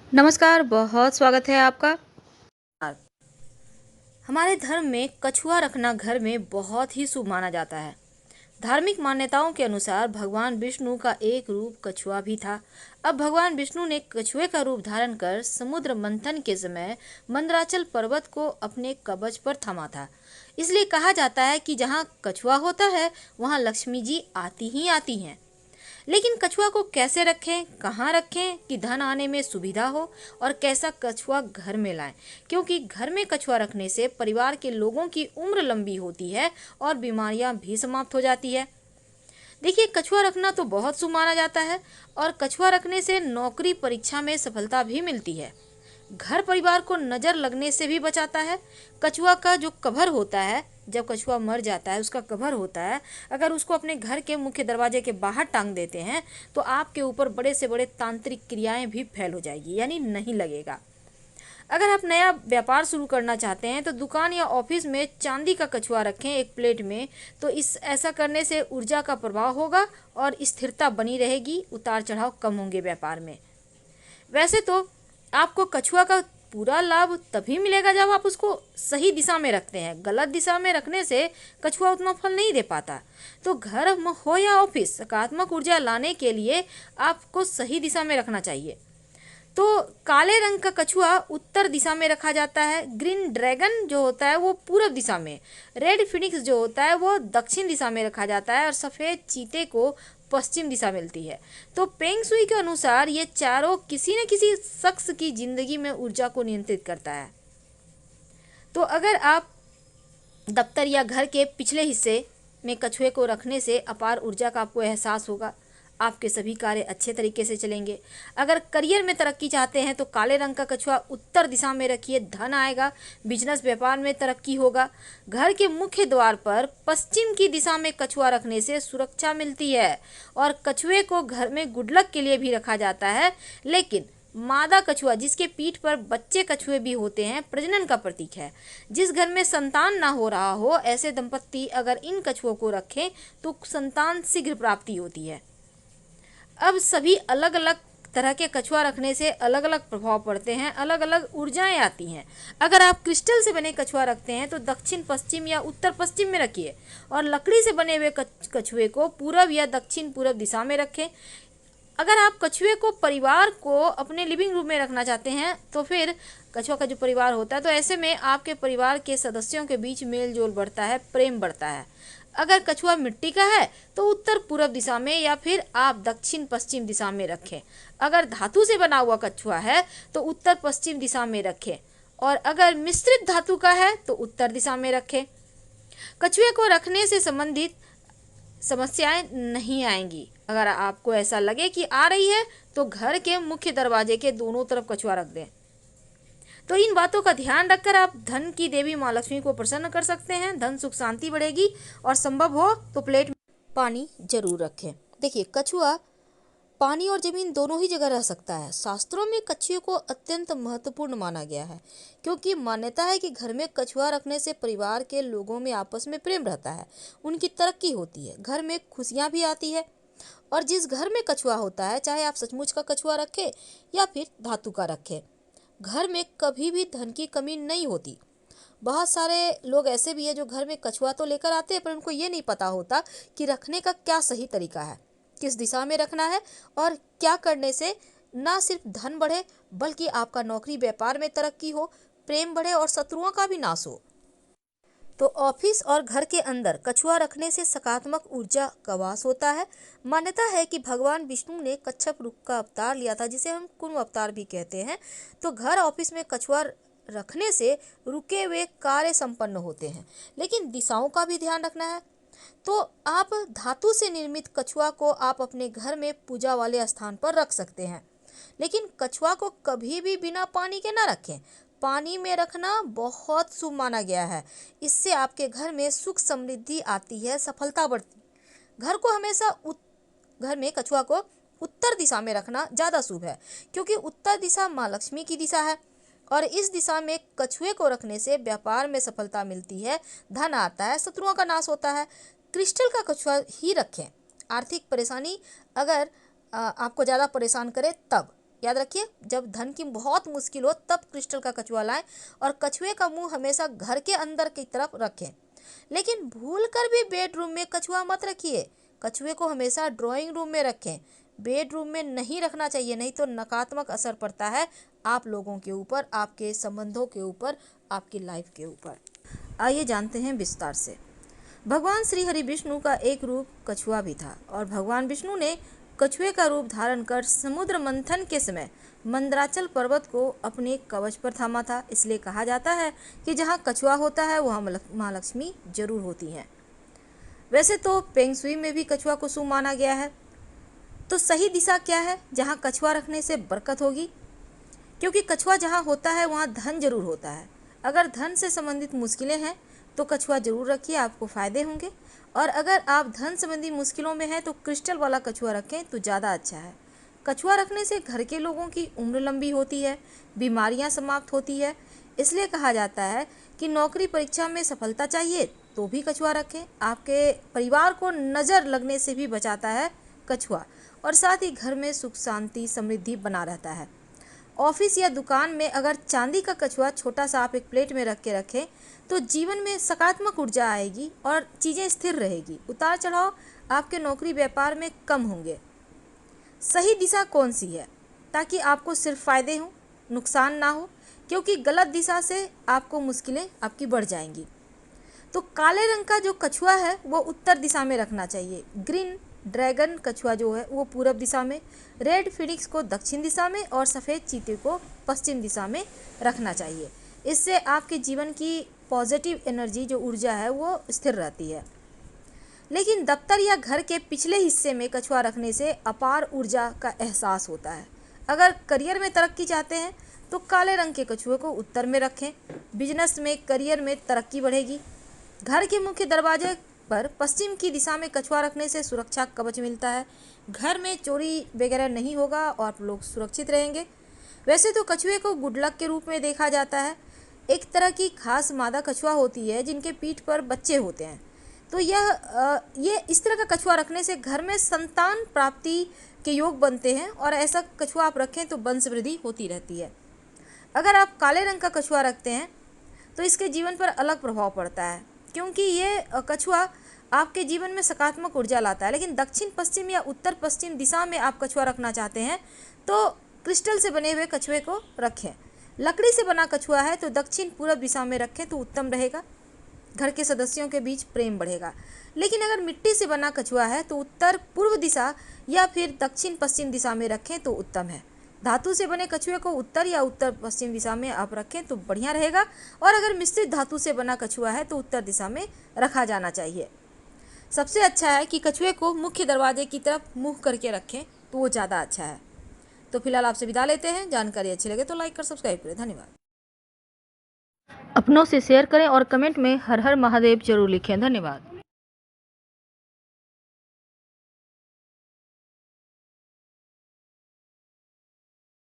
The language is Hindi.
नमस्कार, बहुत स्वागत है आपका। हमारे धर्म में कछुआ रखना घर में बहुत ही शुभ माना जाता है। धार्मिक मान्यताओं के अनुसार भगवान विष्णु का एक रूप कछुआ भी था। अब भगवान विष्णु ने कछुए का रूप धारण कर समुद्र मंथन के समय मंदराचल पर्वत को अपने कवच पर थमा था। इसलिए कहा जाता है कि जहाँ कछुआ होता है वहाँ लक्ष्मी जी आती ही आती हैं। लेकिन कछुआ को कैसे रखें, कहाँ रखें कि धन आने में सुविधा हो, और कैसा कछुआ घर में लाएं, क्योंकि घर में कछुआ रखने से परिवार के लोगों की उम्र लंबी होती है और बीमारियां भी समाप्त हो जाती है। देखिए, कछुआ रखना तो बहुत शुभ माना जाता है और कछुआ रखने से नौकरी परीक्षा में सफलता भी मिलती है। घर परिवार को नजर लगने से भी बचाता है। कछुआ का जो कवर होता है, जब कछुआ मर जाता है उसका कवर होता है, अगर उसको अपने घर के मुख्य दरवाजे के बाहर टांग देते हैं तो आपके ऊपर बड़े से बड़े तांत्रिक क्रियाएं भी फैल हो जाएगी, यानी नहीं लगेगा। अगर आप नया व्यापार शुरू करना चाहते हैं तो दुकान या ऑफिस में चांदी का कछुआ रखें एक प्लेट में। तो इस ऐसा करने से ऊर्जा का प्रभाव होगा और स्थिरता बनी रहेगी, उतार चढ़ाव कम होंगे व्यापार में। वैसे तो आपको कछुआ का पूरा लाभ तभी मिलेगा जब आप उसको सही दिशा में रखते हैं। गलत दिशा में रखने से कछुआ उतना फल नहीं दे पाता। तो घर हो या ऑफिस, सकारात्मक ऊर्जा लाने के लिए आपको सही दिशा में रखना चाहिए। तो काले रंग का कछुआ उत्तर दिशा में रखा जाता है। ग्रीन ड्रैगन जो होता है वो पूरब दिशा में। रेड फिनिक्स जो होता है वो दक्षिण दिशा में रखा जाता है और सफ़ेद चीते को पश्चिम दिशा मिलती है। तो पेंग सुई के अनुसार ये चारों किसी न किसी शख्स की जिंदगी में ऊर्जा को नियंत्रित करता है। तो अगर आप दफ्तर या घर के पिछले हिस्से में कछुए को रखने से अपार ऊर्जा का आपको एहसास होगा। आपके सभी कार्य अच्छे तरीके से चलेंगे। अगर करियर में तरक्की चाहते हैं तो काले रंग का कछुआ उत्तर दिशा में रखिए, धन आएगा, बिजनेस व्यापार में तरक्की होगा। घर के मुख्य द्वार पर पश्चिम की दिशा में कछुआ रखने से सुरक्षा मिलती है। और कछुए को घर में गुड लक के लिए भी रखा जाता है। लेकिन मादा कछुआ, जिसके पीठ पर बच्चे कछुए भी होते हैं, प्रजनन का प्रतीक है। जिस घर में संतान ना हो रहा हो, ऐसे दंपत्ति अगर इन कछुओं को रखें तो संतान शीघ्र प्राप्ति होती है। अब सभी अलग अलग तरह के कछुआ रखने से अलग अलग प्रभाव पड़ते हैं, अलग अलग ऊर्जाएं आती हैं। अगर आप क्रिस्टल से बने कछुआ रखते हैं तो दक्षिण पश्चिम या उत्तर पश्चिम में रखिए, और लकड़ी से बने हुए कछुए को पूरब या दक्षिण पूरब दिशा में रखें। अगर आप कछुए को परिवार को अपने लिविंग रूम में रखना चाहते हैं तो फिर कछुआ का जो परिवार होता है, तो ऐसे में आपके परिवार के सदस्यों के बीच मेल जोल बढ़ता है, प्रेम बढ़ता है। अगर कछुआ मिट्टी का है तो उत्तर पूरब दिशा में या फिर आप दक्षिण पश्चिम दिशा में रखें। अगर धातु से बना हुआ कछुआ है तो उत्तर पश्चिम दिशा में रखें, और अगर मिश्रित धातु का है तो उत्तर दिशा में रखें। कछुए को रखने से संबंधित समस्याएं नहीं आएंगी। अगर आपको ऐसा लगे कि आ रही है तो घर के मुख्य दरवाजे के दोनों तरफ कछुआ रख दें। तो इन बातों का ध्यान रखकर आप धन की देवी माँ लक्ष्मी को प्रसन्न कर सकते हैं। धन सुख शांति बढ़ेगी, और संभव हो तो प्लेट में पानी जरूर रखें। देखिए, कछुआ पानी और जमीन दोनों ही जगह रह सकता है। शास्त्रों में कछुए को अत्यंत महत्वपूर्ण माना गया है, क्योंकि मान्यता है कि घर में कछुआ रखने से परिवार के लोगों में आपस में प्रेम रहता है, उनकी तरक्की होती है, घर में खुशियां भी आती है। और जिस घर में कछुआ होता है, चाहे आप सचमुच का कछुआ रखें या फिर धातु का रखें, घर में कभी भी धन की कमी नहीं होती। बहुत सारे लोग ऐसे भी हैं जो घर में कछुआ तो लेकर आते हैं, पर उनको ये नहीं पता होता कि रखने का क्या सही तरीका है, किस दिशा में रखना है, और क्या करने से ना सिर्फ धन बढ़े बल्कि आपका नौकरी व्यापार में तरक्की हो, प्रेम बढ़े और शत्रुओं का भी नाश हो। तो ऑफिस और घर के अंदर कछुआ रखने से सकारात्मक ऊर्जा का वास होता है। मान्यता है कि भगवान विष्णु ने कच्छप रूप का अवतार लिया था, जिसे हम कुंभ अवतार भी कहते हैं। तो घर ऑफिस में कछुआ रखने से रुके हुए कार्य संपन्न होते हैं, लेकिन दिशाओं का भी ध्यान रखना है। तो आप धातु से निर्मित कछुआ को आप अपने घर में पूजा वाले स्थान पर रख सकते हैं, लेकिन कछुआ को कभी भी बिना पानी के ना रखें। पानी में रखना बहुत शुभ माना गया है। इससे आपके घर में सुख समृद्धि आती है, सफलता बढ़ती। घर को हमेशा घर में कछुआ को उत्तर दिशा में रखना ज़्यादा शुभ है, क्योंकि उत्तर दिशा माँ लक्ष्मी की दिशा है, और इस दिशा में कछुए को रखने से व्यापार में सफलता मिलती है, धन आता है, शत्रुओं का नाश होता है। क्रिस्टल का कछुआ ही रखें। आर्थिक परेशानी अगर आपको ज़्यादा परेशान करे तब, याद रखिए, जब धन की बहुत मुश्किल हो तब क्रिस्टल का कछुआ लाएं और कछुए का मुंह हमेशा घर के अंदर की तरफ रखें। लेकिन भूलकर भी बेडरूम में कछुआ मत रखिए। कछुए को हमेशा ड्राइंग रूम में रखें, बेडरूम में नहीं रखना चाहिए, नहीं तो नकारात्मक असर पड़ता है आप लोगों के ऊपर, आपके संबंधों के ऊपर, आपकी लाइफ के ऊपर। आइए जानते हैं विस्तार से। भगवान श्री हरि विष्णु का एक रूप कछुआ भी था और भगवान विष्णु ने कछुए का रूप धारण कर समुद्र मंथन के समय मंदराचल पर्वत को अपने कवच पर थामा था। इसलिए कहा जाता है कि जहाँ कछुआ होता है वहाँ माँ लक्ष्मी जरूर होती हैं। वैसे तो पेंग शुई में भी कछुआ को शुभ माना गया है। तो सही दिशा क्या है जहाँ कछुआ रखने से बरकत होगी? क्योंकि कछुआ जहाँ होता है वहाँ धन जरूर होता है। अगर धन से संबंधित मुश्किलें हैं तो कछुआ जरूर रखिए, आपको फायदे होंगे। और अगर आप धन संबंधी मुश्किलों में हैं तो क्रिस्टल वाला कछुआ रखें तो ज़्यादा अच्छा है। कछुआ रखने से घर के लोगों की उम्र लंबी होती है, बीमारियां समाप्त होती है। इसलिए कहा जाता है कि नौकरी परीक्षा में सफलता चाहिए तो भी कछुआ रखें। आपके परिवार को नज़र लगने से भी बचाता है कछुआ, और साथ ही घर में सुख शांति समृद्धि बना रहता है। ऑफिस या दुकान में अगर चांदी का कछुआ छोटा सा आप एक प्लेट में रख के रखें तो जीवन में सकारात्मक ऊर्जा आएगी और चीज़ें स्थिर रहेगी। उतार चढ़ाव आपके नौकरी व्यापार में कम होंगे। सही दिशा कौन सी है ताकि आपको सिर्फ फायदे हों, नुकसान ना हो? क्योंकि गलत दिशा से आपको मुश्किलें आपकी बढ़ जाएंगी। तो काले रंग का जो कछुआ है वो उत्तर दिशा में रखना चाहिए। ग्रीन ड्रैगन कछुआ जो है वो पूरब दिशा में, रेड फिनिक्स को दक्षिण दिशा में और सफ़ेद चीते को पश्चिम दिशा में रखना चाहिए। इससे आपके जीवन की पॉजिटिव एनर्जी जो ऊर्जा है वो स्थिर रहती है। लेकिन दफ्तर या घर के पिछले हिस्से में कछुआ रखने से अपार ऊर्जा का एहसास होता है। अगर करियर में तरक्की चाहते हैं तो काले रंग के कछुए को उत्तर में रखें। बिजनेस में, करियर में तरक्की बढ़ेगी। घर के मुख्य दरवाजे पर पश्चिम की दिशा में कछुआ रखने से सुरक्षा कवच मिलता है। घर में चोरी वगैरह नहीं होगा और आप लोग सुरक्षित रहेंगे। वैसे तो कछुए को गुड लक के रूप में देखा जाता है। एक तरह की खास मादा कछुआ होती है जिनके पीठ पर बच्चे होते हैं। तो ये इस तरह का कछुआ रखने से घर में संतान प्राप्ति के योग बनते हैं और ऐसा कछुआ आप रखें तो वंश वृद्धि होती रहती है। अगर आप काले रंग का कछुआ रखते हैं तो इसके जीवन पर अलग प्रभाव पड़ता है, क्योंकि ये कछुआ आपके जीवन में सकारात्मक ऊर्जा लाता है। लेकिन दक्षिण पश्चिम या उत्तर पश्चिम दिशा में आप कछुआ रखना चाहते हैं तो क्रिस्टल से बने हुए कछुए को रखें। लकड़ी से बना कछुआ है तो दक्षिण पूरब दिशा में रखें तो उत्तम रहेगा। घर के सदस्यों के बीच प्रेम बढ़ेगा। लेकिन अगर मिट्टी से बना कछुआ है तो उत्तर पूर्व दिशा या फिर दक्षिण पश्चिम दिशा में रखें तो उत्तम है। धातु से बने कछुए को उत्तर या उत्तर पश्चिम दिशा में आप रखें तो बढ़िया रहेगा। और अगर मिश्रित धातु से बना कछुआ है तो उत्तर दिशा में रखा जाना चाहिए। सबसे अच्छा है कि कछुए को मुख्य दरवाजे की तरफ मुँह करके रखें तो वो ज़्यादा अच्छा है। तो फिलहाल आपसे विदा लेते हैं। जानकारी अच्छी लगे तो लाइक कर सब्सक्राइब करें। धन्यवाद। अपनों से शेयर करें और कमेंट में हर हर महादेव जरूर लिखें। धन्यवाद।